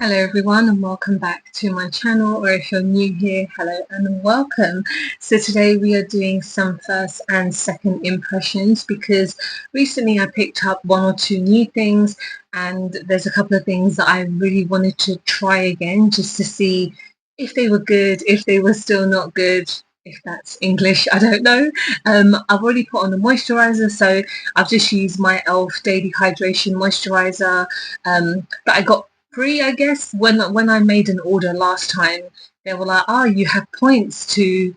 Hello everyone and welcome back to my channel, or if you're new here, hello and welcome. So today we are doing some first and second impressions because recently I picked up one or two new things and there's a couple of things that I really wanted to try again just to see if they were good, if they were still not good, if that's English, I don't know. I've already put on a moisturiser, so I've just used my e.l.f. Daily Hydration Moisturiser that I got free, I guess. When I made an order last time, they were like, "Oh, you have points to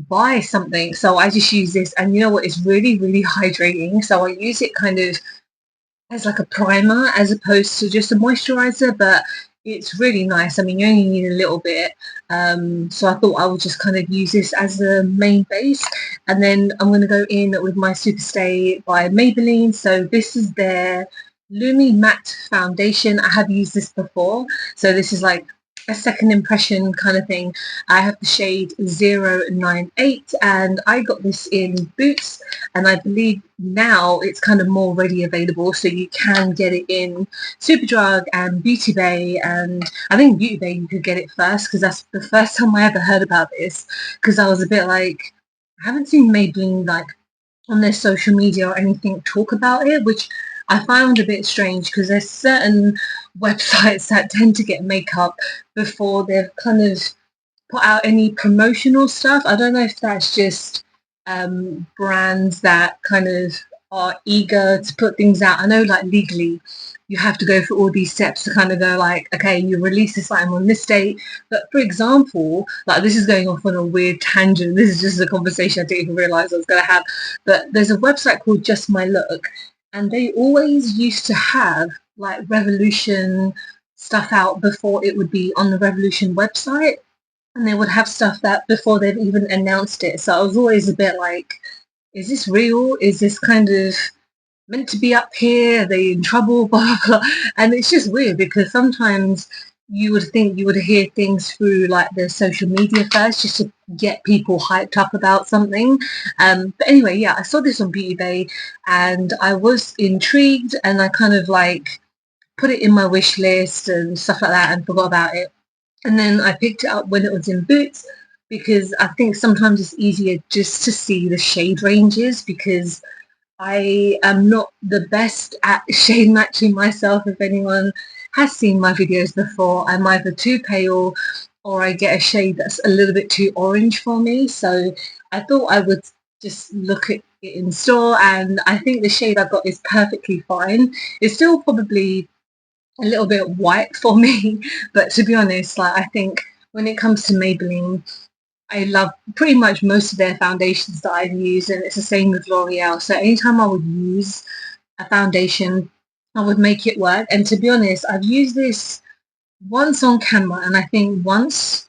buy something." So I just use this, and you know what? It's really, really hydrating. So I use it kind of as like a primer as opposed to just a moisturizer, but it's really nice. I mean, you only need a little bit. So I thought I would just kind of use this as the main base. And then I'm going to go in with my Superstay by Maybelline. So this is their Lumi Matte Foundation. I have used this before. So this is like a second impression kind of thing. I have the shade 098 and I got this in Boots, and I believe now it's kind of more ready available, so you can get it in Superdrug and Beauty Bay, and I think Beauty Bay you could get it first because that's the first time I ever heard about this, because I was a bit like, I haven't seen Maybelline like on their social media or anything talk about it, which I found a bit strange because there's certain websites that tend to get makeup before they've kind of put out any promotional stuff. I don't know if that's just brands that kind of are eager to put things out. I know like legally you have to go through all these steps to kind of go like, okay, you release this item on this date. But for example, like this is going off on a weird tangent. This is just a conversation I didn't even realise I was going to have. But there's a website called Just My Look, and they always used to have like Revolution stuff out before it would be on the Revolution website, and they would have stuff that before they've even announced it. So I was always a bit like, is this real? Is this kind of meant to be up here? Are they in trouble? Blah, blah, blah. And it's just weird because sometimes you would think you would hear things through like the social media first just to get people hyped up about something. But anyway, yeah, I saw this on Beauty Bay and I was intrigued, and I kind of like put it in my wish list and stuff like that and forgot about it. And then I picked it up when it was in Boots because I think sometimes it's easier just to see the shade ranges, because I am not the best at shade matching myself. If anyone has seen my videos before, I'm either too pale or I get a shade that's a little bit too orange for me. So I thought I would just look at it in store, and I think the shade I got is perfectly fine. It's still probably a little bit white for me, but to be honest, like I think when it comes to Maybelline, I love pretty much most of their foundations that I've used, and it's the same with L'Oreal. So anytime I would use a foundation, I would make it work. And to be honest, I've used this once on camera, and I think once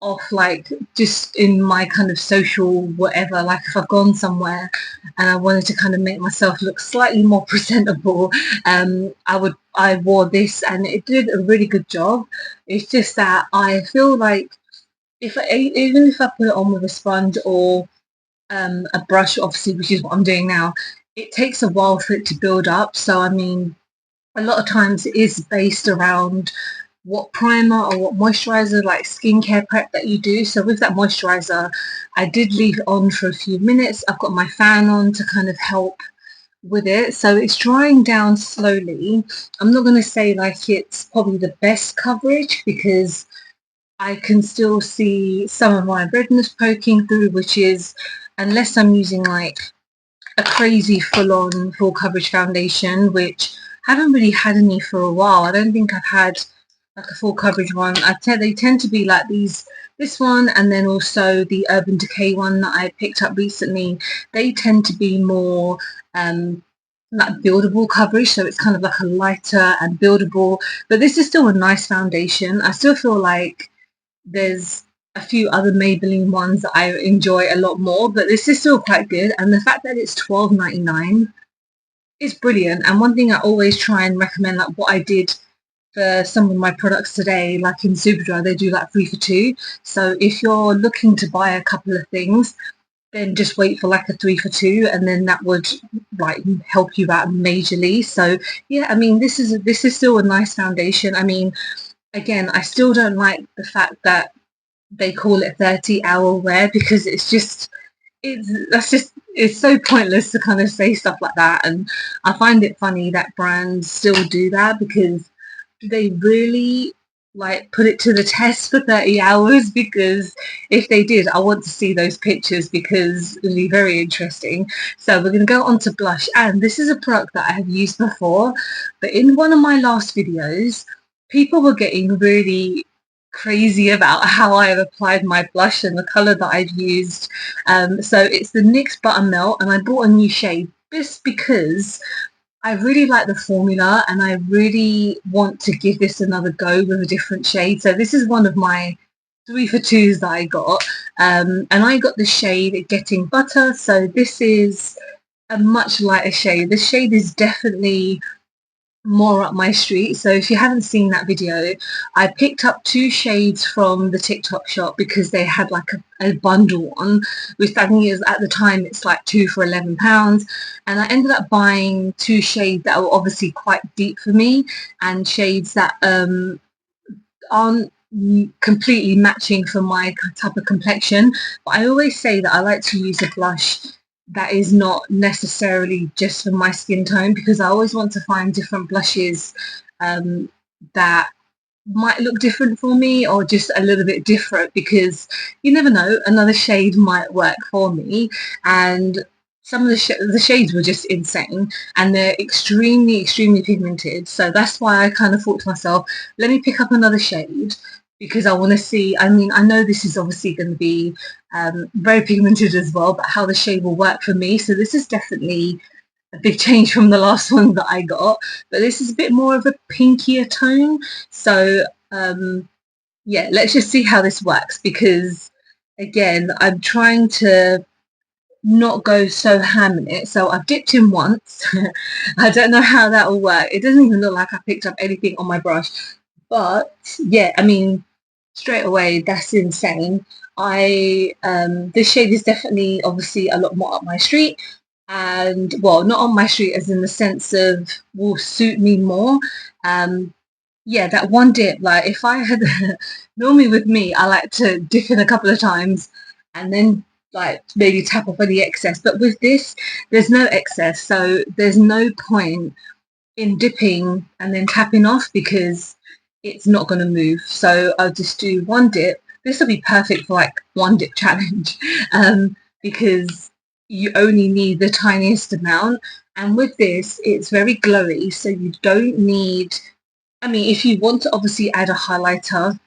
off, like just in my kind of social whatever, like if I've gone somewhere and I wanted to kind of make myself look slightly more presentable, I wore this and it did a really good job. It's just that I feel like even if I put it on with a sponge or a brush, obviously, which is what I'm doing now, it takes a while for it to build up. So I mean, a lot of times it is based around what primer or what moisturizer, like skincare prep that you do. So with that moisturizer, I did leave it on for a few minutes. I've got my fan on to kind of help with it. So it's drying down slowly. I'm not going to say like it's probably the best coverage because I can still see some of my redness poking through, which is, unless I'm using like a crazy full-on full coverage foundation, which I haven't really had any for a while. I don't think I've had like a full coverage one. They tend to be like this one, and then also the Urban Decay one that I picked up recently. They tend to be more like buildable coverage, so it's kind of like a lighter and buildable, but this is still a nice foundation. I still feel like there's a few other Maybelline ones that I enjoy a lot more, but this is still quite good. And the fact that it's $12.99 is brilliant. And one thing I always try and recommend, like what I did for some of my products today, like in Superdry, they do like 3 for 2. So if you're looking to buy a couple of things, then just wait for like a 3 for 2, and then that would like help you out majorly. So yeah, I mean, this is still a nice foundation. I mean, again, I still don't like the fact that they call it 30-hour wear, because it's so pointless to kind of say stuff like that. And I find it funny that brands still do that, because do they really like put it to the test for 30 hours? Because if they did, I want to see those pictures, because it'll be very interesting. So we're going to go on to blush, and this is a product that I have used before, but in one of my last videos people were getting really crazy about how I have applied my blush and the colour that I've used. So it's the NYX Buttermelt, and I bought a new shade just because I really like the formula and I really want to give this another go with a different shade. So this is one of my 3 for 2s that I got, and I got the shade Getting Butter. So this is a much lighter shade. This shade is definitely more up my street. So if you haven't seen that video, I picked up 2 shades from the TikTok shop because they had like a bundle one, which I think is, at the time, it's like 2 for £11, and I ended up buying 2 shades that were obviously quite deep for me, and shades that aren't completely matching for my type of complexion. But I always say that I like to use a blush that is not necessarily just for my skin tone, because I always want to find different blushes that might look different for me, or just a little bit different, because you never know, another shade might work for me. And some of the shades were just insane, and they're extremely pigmented. So that's why I kind of thought to myself, let me pick up another shade, because I want to see, I mean, I know this is obviously going to be very pigmented as well, but how the shade will work for me. So this is definitely a big change from the last one that I got, but this is a bit more of a pinkier tone. So yeah, let's just see how this works, because again, I'm trying to not go so ham in it. So I've dipped in once. I don't know how that will work. It doesn't even look like I picked up anything on my brush, but yeah, I mean, straight away, that's insane. This shade is definitely obviously a lot more up my street, and well, not on my street as in the sense of will suit me more. Yeah, that one dip, like if I had normally with me, I like to dip in a couple of times and then like maybe tap off any excess, but with this there's no excess, so there's no point in dipping and then tapping off, because it's not going to move. So I'll just do one dip. This will be perfect for like one dip challenge, because you only need the tiniest amount, and with this it's very glowy, so you don't need, I mean, if you want to obviously add a highlighter,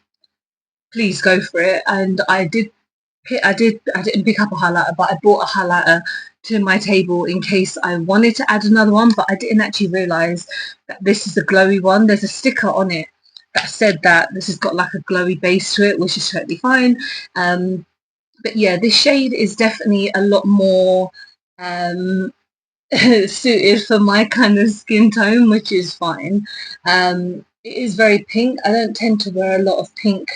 please go for it. And I didn't pick up a highlighter, but I bought a highlighter to my table in case I wanted to add another one, but I didn't actually realise that this is a glowy one. There's a sticker on it that said that this has got like a glowy base to it, which is totally fine. But yeah, this shade is definitely a lot more suited for my kind of skin tone, which is fine. It is very pink. I don't tend to wear a lot of pink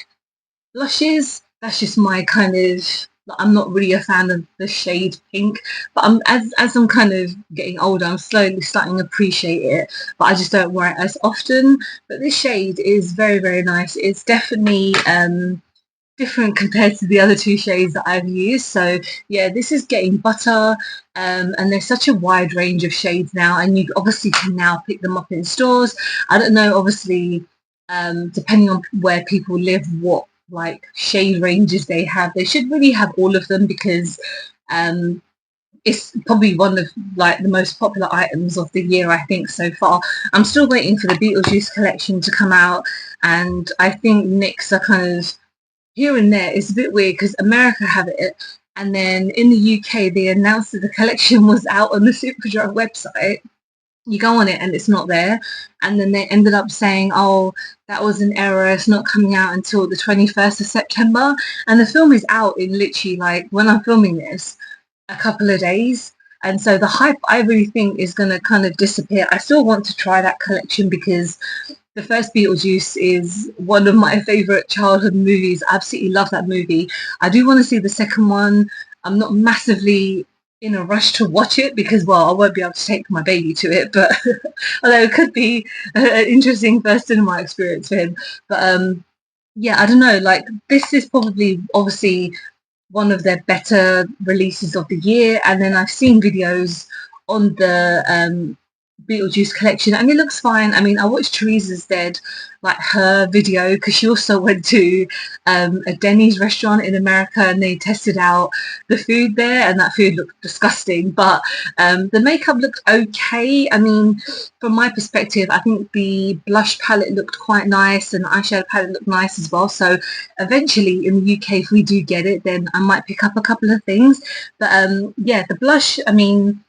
blushes. That's just my kind of, I'm not really a fan of the shade pink, but as I'm kind of getting older, I'm slowly starting to appreciate it, but I just don't wear it as often. But this shade is very nice. It's definitely different compared to the other 2 shades that I've used. So yeah, this is Getting Butter, and there's such a wide range of shades now, and you obviously can now pick them up in stores. I don't know, obviously, depending on where people live, what like shade ranges they have. They should really have all of them, because it's probably one of like the most popular items of the year, I think, so far. I'm still waiting for the Beetlejuice collection to come out, and I think NYX are kind of here and there. It's a bit weird because America have it, and then in the UK they announced that the collection was out on the Superdrug website. You go on it and it's not there, and then they ended up saying, oh, that was an error, it's not coming out until the 21st of September, and the film is out in literally, like, when I'm filming this, a couple of days. And so the hype, I really think, is going to kind of disappear. I still want to try that collection, because the first Beetlejuice is one of my favourite childhood movies. I absolutely love that movie. I do want to see the second one. I'm not massively in a rush to watch it because, well, I won't be able to take my baby to it, but although it could be an interesting first cinema experience for him. But yeah, I don't know, like this is probably obviously one of their better releases of the year, and then I've seen videos on the Beetlejuice collection, and it looks fine. I mean, I watched Teresa's Dead, like her video, because she also went to a Denny's restaurant in America, and they tested out the food there, and that food looked disgusting. But the makeup looked okay. I mean, from my perspective, I think the blush palette looked quite nice, and the eyeshadow palette looked nice as well. So eventually, in the UK, if we do get it, then I might pick up a couple of things. But yeah, the blush, I mean,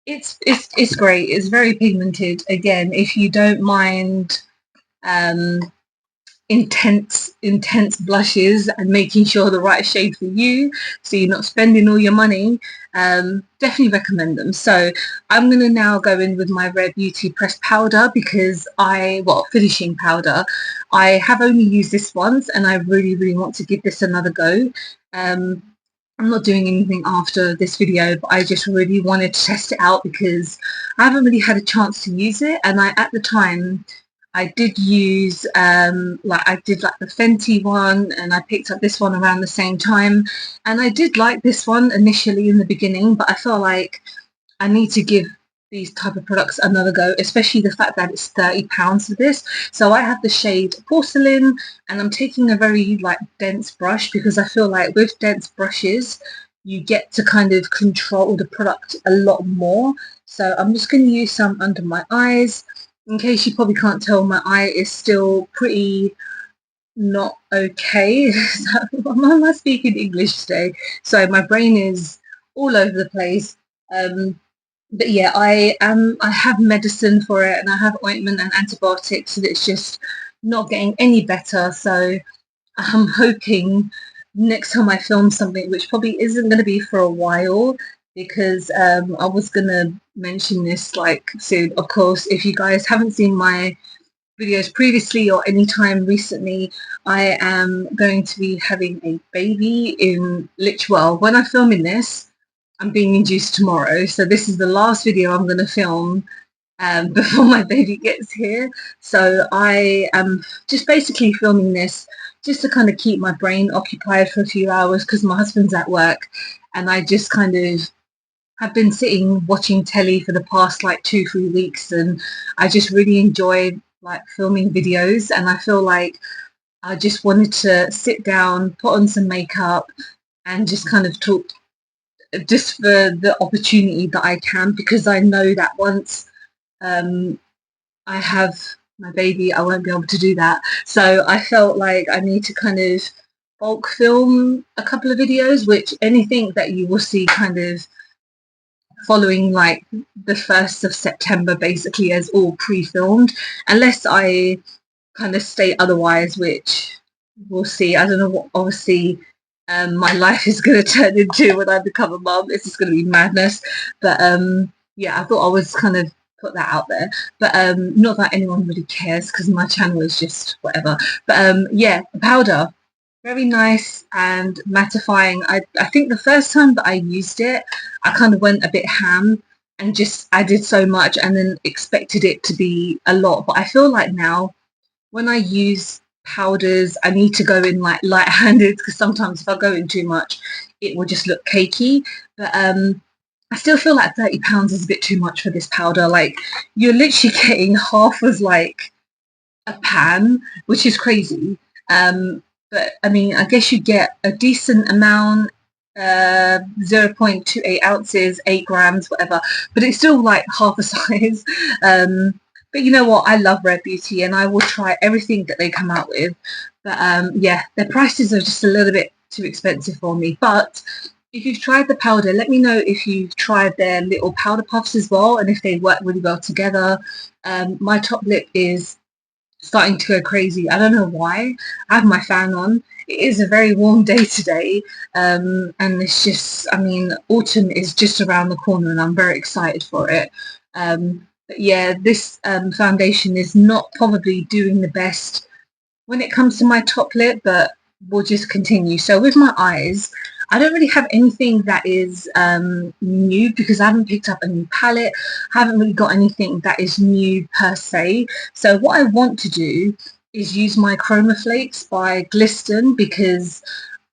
it's great. It's very pigmented. Again, if you don't mind um, intense blushes and making sure the right shade for you, so you're not spending all your money, definitely recommend them. So I'm gonna now go in with my Rare Beauty pressed powder because finishing powder. I have only used this once, and I really want to give this another go. I'm not doing anything after this video, but I just really wanted to test it out because I haven't really had a chance to use it. And at the time, I did use I did like the Fenty one, and I picked up this one around the same time, and I did like this one initially in the beginning, but I felt like I need to give these type of products another go, especially the fact that it's £30 for this. So I have the shade Porcelain, and I'm taking a very like dense brush because I feel like with dense brushes you get to kind of control the product a lot more. So I'm just going to use some under my eyes. In case you probably can't tell, my eye is still pretty not okay. So, am I speaking English today? So my brain is all over the place. But yeah, I have medicine for it, and I have ointment and antibiotics, and it's just not getting any better. So I'm hoping next time I film something, which probably isn't going to be for a while, because I was going to mention this like soon. Of course, if you guys haven't seen my videos previously or any time recently, I am going to be having a baby in when I'm filming this, I'm being induced tomorrow. So this is the last video I'm going to film before my baby gets here. So I am just basically filming this just to kind of keep my brain occupied for a few hours because my husband's at work, and I just kind of have been sitting watching telly for the past like 2-3 weeks, and I just really enjoy like filming videos, and I feel like I just wanted to sit down, put on some makeup, and just kind of talk just for the opportunity that I can, because I know that once I have my baby, I won't be able to do that. So I felt like I need to kind of bulk film a couple of videos, which anything that you will see kind of following like the 1st of September basically as all pre-filmed, unless I kind of state otherwise, which we'll see. I don't know what obviously my life is going to turn into when I become a mum. This is going to be madness. But yeah, I thought I was kind of put that out there. But not that anyone really cares because my channel is just whatever. But yeah, the powder, very nice and mattifying. I think the first time that I used it, I kind of went a bit ham and just added so much and then expected it to be a lot. But I feel like now when I use powders, I need to go in like light-handed because sometimes if I go in too much, it will just look cakey. But I still feel like £30 is a bit too much for this powder. Like you're literally getting half of like a pan, which is crazy. But I mean, I guess you get a decent amount, 0.28 ounces, 8 grams, whatever, but it's still like half a size. But you know what? I love Rare Beauty and I will try everything that they come out with. But yeah, their prices are just a little bit too expensive for me. But if you've tried the powder, let me know if you've tried their little powder puffs as well and if they work really well together. My top lip is starting to go crazy. I don't know why. I have my fan on. It is a very warm day today, and it's just, I mean, autumn is just around the corner and I'm very excited for it. But yeah, this foundation is not probably doing the best when it comes to my top lip, but we'll just continue. So with my eyes, I don't really have anything that is new because I haven't picked up a new palette. I haven't really got anything that is new per se. So what I want to do is use my Chroma Flakes by Glisten, because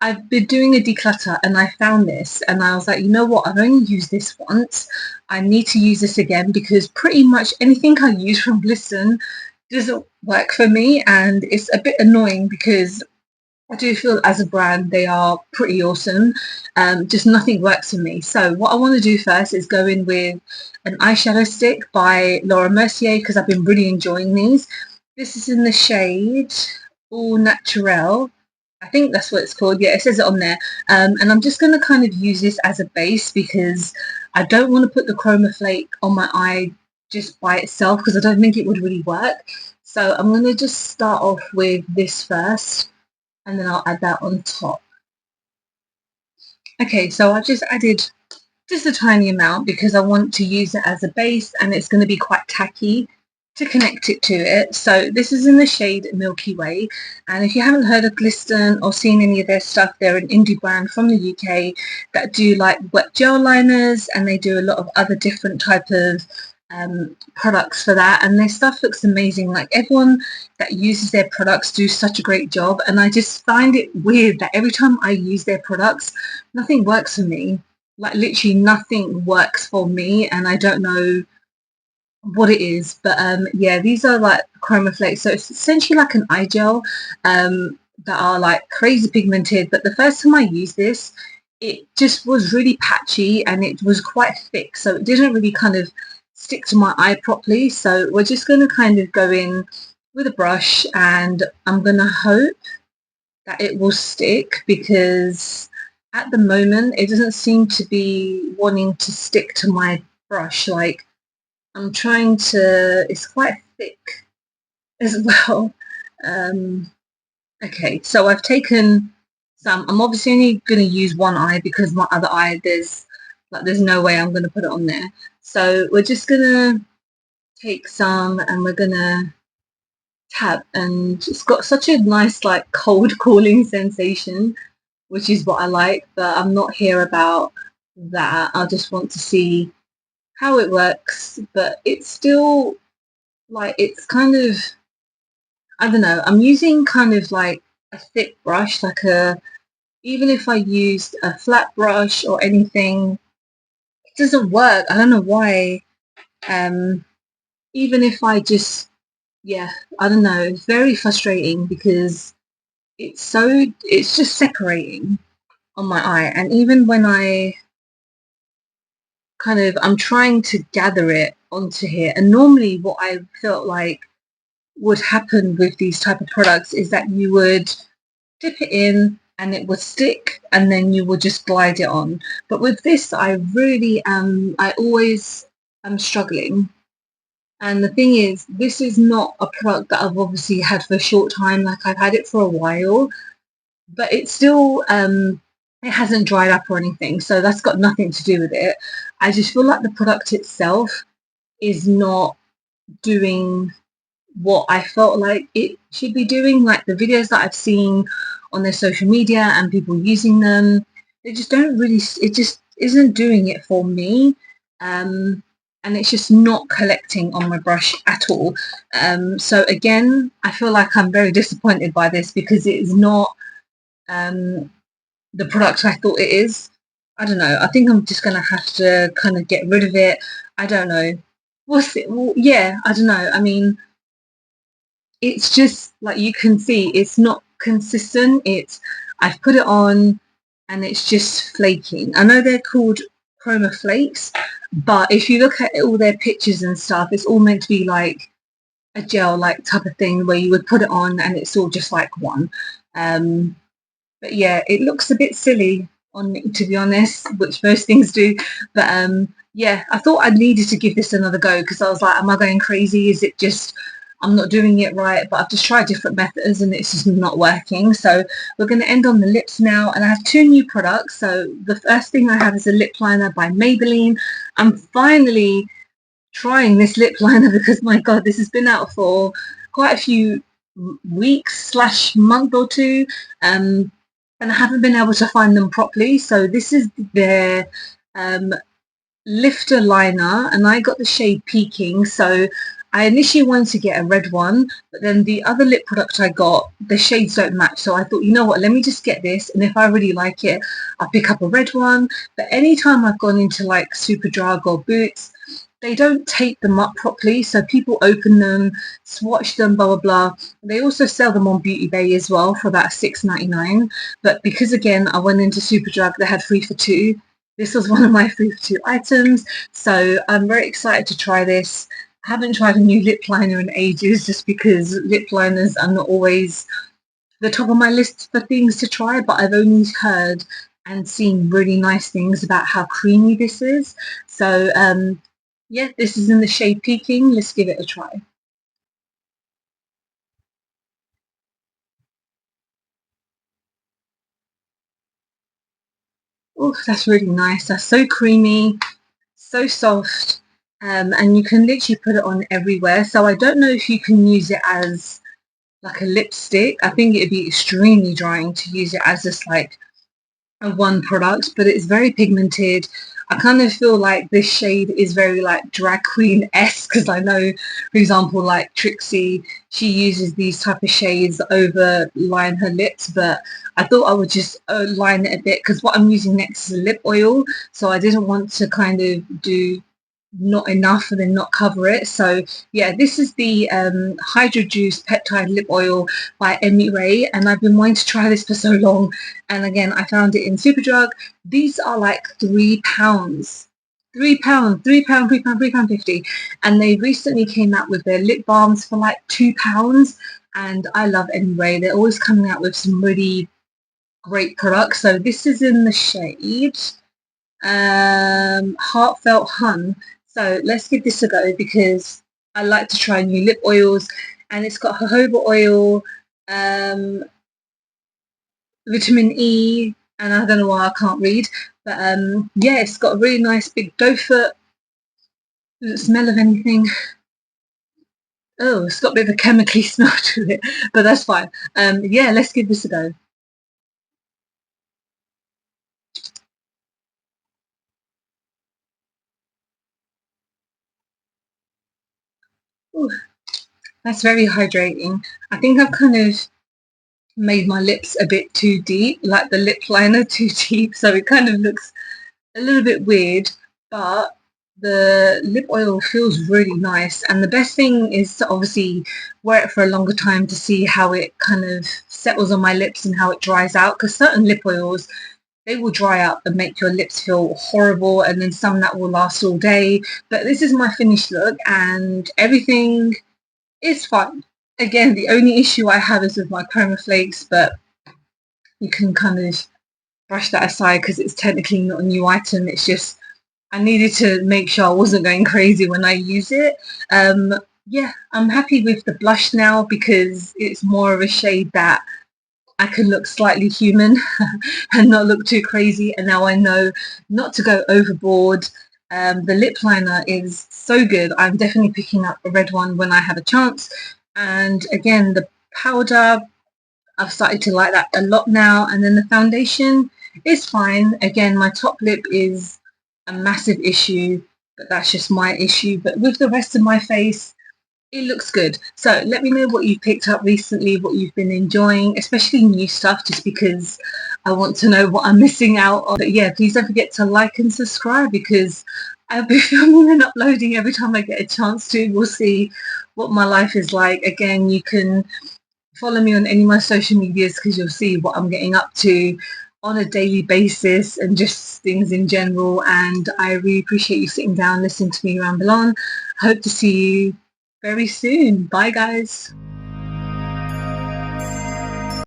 I've been doing a declutter and I found this and I was like, you know what, I've only used this once. I need to use this again because pretty much anything I use from Glisten doesn't work for me, and it's a bit annoying because I do feel as a brand they are pretty awesome. Just nothing works for me. So what I want to do first is go in with an eyeshadow stick by Laura Mercier because I've been really enjoying these. This is in the shade All Naturel. I think that's what it's called. Yeah, it says it on there. And I'm just going to kind of use this as a base because I don't want to put the Chroma Flake on my eye just by itself because I don't think it would really work. So I'm going to just start off with this first and then I'll add that on top. Okay, so I've just added just a tiny amount because I want to use it as a base and it's going to be quite tacky to connect it to it. So this is in the shade Milky Way, and if you haven't heard of Glisten or seen any of their stuff, they're an indie brand from the UK that do like wet gel liners, and they do a lot of other different type of products for that, and their stuff looks amazing. Like everyone that uses their products do such a great job, and I just find it weird that every time I use their products nothing works for me. Like literally nothing works for me, and I don't know what it is, but yeah, these are like Chroma Flakes, so it's essentially like an eye gel that are like crazy pigmented. But the first time I used this, it just was really patchy and it was quite thick, so it didn't really kind of stick to my eye properly. So we're just going to kind of go in with a brush and I'm going to hope that it will stick, because at the moment it doesn't seem to be wanting to stick to my brush. Like I'm trying to, it's quite thick as well. Okay, so I've taken some, I'm obviously only going to use one eye because my other eye, there's no way I'm going to put it on there. So we're just going to take some and we're going to tap, and it's got such a nice like cold cooling sensation, which is what I like, but I'm not here about that. I just want to see how it works, but it's still like, it's kind of, I don't know, I'm using kind of like a thick brush, like even if I used a flat brush or anything, it doesn't work. I don't know why. Even if I just, yeah, I don't know, it's very frustrating because it's just separating on my eye. And even when I'm trying to gather it onto here, and normally what I felt like would happen with these type of products is that you would dip it in and it would stick and then you would just glide it on. But with this, I really I always am struggling. And the thing is, this is not a product that I've obviously had for a short time. Like I've had it for a while, but it's still it hasn't dried up or anything, so that's got nothing to do with it. I just feel like the product itself is not doing what I felt like it should be doing. Like the videos that I've seen on their social media and people using them, they just don't really, it just isn't doing it for me. And it's just not collecting on my brush at all. So again, I feel like I'm very disappointed by this because it is not the product I thought it is. I don't know. I think I'm just going to have to kind of get rid of it. I don't know. What's it? Well, yeah, I don't know. I mean, it's just like you can see, it's not consistent. I've put it on and it's just flaking. I know they're called Chroma Flakes, but if you look at all their pictures and stuff, it's all meant to be like a gel like type of thing where you would put it on and it's all just like one. But yeah, it looks a bit silly on me, to be honest, which most things do. But yeah, I thought I needed to give this another go because I was like, am I going crazy? Is it just I'm not doing it right? But I've just tried different methods and it's just not working. So we're going to end on the lips now, and I have two new products. So the first thing I have is a lip liner by Maybelline. I'm finally trying this lip liner because my god, this has been out for quite a few weeks / month or two. and I haven't been able to find them properly. So this is their um, lifter liner, and I got the shade Peaking. So I initially wanted to get a red one, but then the other lip product I got, the shades don't match. So I thought, you know what, let me just get this, and if I really like it, I'll pick up a red one. But anytime I've gone into like Superdrug or Boots, they don't tape them up properly. So people open them, swatch them, blah, blah, blah. They also sell them on Beauty Bay as well for about $6.99. But because again, I went into Superdrug, they had 3 for 2. This was one of my 3 for 2 items. So I'm very excited to try this. I haven't tried a new lip liner in ages just because lip liners are not always the top of my list for things to try, but I've only heard and seen really nice things about how creamy this is. So yeah, this is in the shade Peaking. Let's give it a try. Oh, that's really nice. That's so creamy, so soft, and you can literally put it on everywhere. So I don't know if you can use it as like a lipstick. I think it'd be extremely drying to use it as just like a one product, but it's very pigmented. I kind of feel like this shade is very like drag queen-esque because I know, for example, like Trixie, she uses these type of shades over line her lips, but I thought I would just line it a bit because what I'm using next is a lip oil, so I didn't want to kind of do not enough and then not cover it. So yeah, this is the Hydro Juice Peptide Lip Oil by Emmy Ray, and I've been wanting to try this for so long, and again I found it in Superdrug. These are like £3, £3, £3, £3, £3.50, and they recently came out with their lip balms for like £2, and I love Emmy Ray. They're always coming out with some really great products. So this is in the shade Heartfelt Hun. So let's give this a go because I like to try new lip oils, and it's got jojoba oil, um, vitamin E, and I don't know why I can't read, but yeah, it's got a really nice big doe foot. Doesn't smell of anything. Oh, it's got a bit of a chemically smell to it, but that's fine. Yeah, let's give this a go. Ooh, that's very hydrating. I think I've kind of made my lips a bit too deep, like the lip liner too deep, so it kind of looks a little bit weird, but the lip oil feels really nice, and the best thing is to obviously wear it for a longer time to see how it kind of settles on my lips and how it dries out, because certain lip oils, they will dry up and make your lips feel horrible, and then some that will last all day. But this is my finished look and everything is fine. Again, the only issue I have is with my chroma flakes, but you can kind of brush that aside because it's technically not a new item. It's just I needed to make sure I wasn't going crazy when I use it. Yeah, I'm happy with the blush now because it's more of a shade that I can look slightly human and not look too crazy. And now I know not to go overboard. The lip liner is so good. I'm definitely picking up a red one when I have a chance. And again, the powder, I've started to like that a lot now. And then the foundation is fine. Again, my top lip is a massive issue, but that's just my issue. But with the rest of my face, it looks good. So let me know what you picked up recently, what you've been enjoying, especially new stuff, just because I want to know what I'm missing out on. But yeah, please don't forget to like and subscribe because I'll be filming and uploading every time I get a chance to. We'll see what my life is like. Again, you can follow me on any of my social medias because you'll see what I'm getting up to on a daily basis and just things in general. And I really appreciate you sitting down listening to me ramble on. I hope to see you very soon. Bye guys.